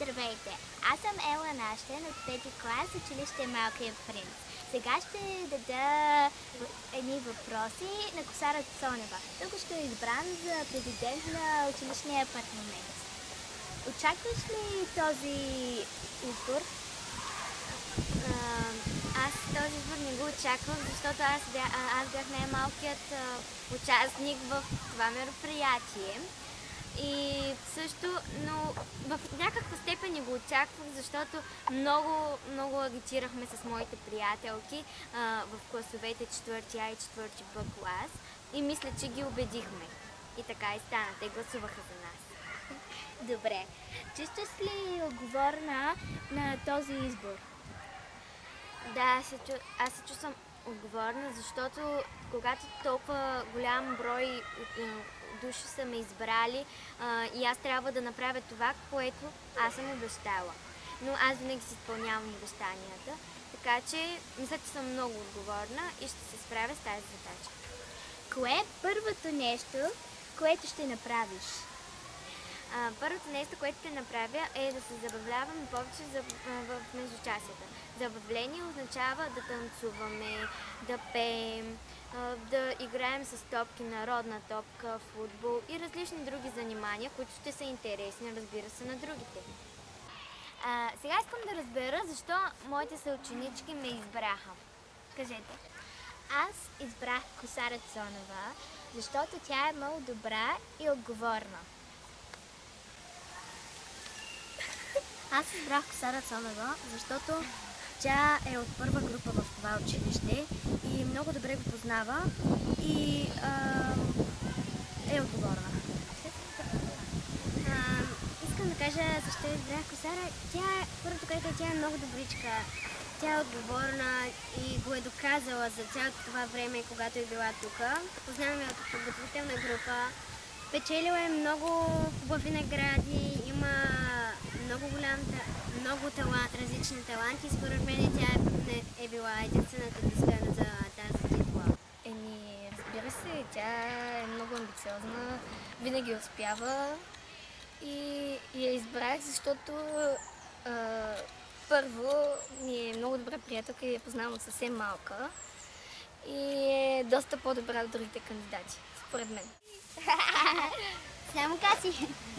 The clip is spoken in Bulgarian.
Здравейте! Аз съм Ела Наштен от 5-ти клас, училище Малкия принц. Сега ще дада едни въпроси на Косара Цонева. Тук ще е избран за президент на училищния парламент. Очакваш ли този избор? Аз този избор не го очаквах, защото аз бях най-малкият участник в това мероприятие. И също, но в някаква степен не го очаквах, защото много агитирахме с моите приятелки в класовете 4 А и 4 Б клас и мисля, че ги убедихме. И така и стана, те гласуваха за нас. Добре. Чувстваш ли отговорна на този избор? Да, аз се чувствам отговорна, защото когато толкова голям брой души са ме избрали и аз трябва да направя това, което аз съм обещала. Но аз винаги си изпълнявам обещанията, така че мисля, че съм много отговорна и ще се справя с тази задача. Кое е първото нещо, което ще направиш? Първото нещо, което ще направя е да се забавляваме повече в междучасията. Забавление означава да танцуваме, да пеем, да играем с топки, народна топка, футбол и различни други занимания, които ще са интересни, разбира се, на другите. Сега искам да разбера защо моите съученички ме избраха. Кажете. Аз избрах Косара Цонева, защото тя е много добра и отговорна. Аз избрах Косара Цонева, защото тя е от първа група в това училище и много добре го познава и е отговорна. Искам да кажа защо избрах Косара. Първото, което тя е много добричка. Тя е отговорна и го е доказала за цялото това време, когато е била тук. Познаваме от подготвителна група. Печелила е много хубави награди, има много различни таланти. Според мен тя е била единствената достойна за тази титла. Разбира се, тя е много амбициозна, винаги успява и я избрах, защото първо ми е много добра приятелка и я познавам от съвсем малка и е доста по-добра от другите кандидати, според мен. Само Каси!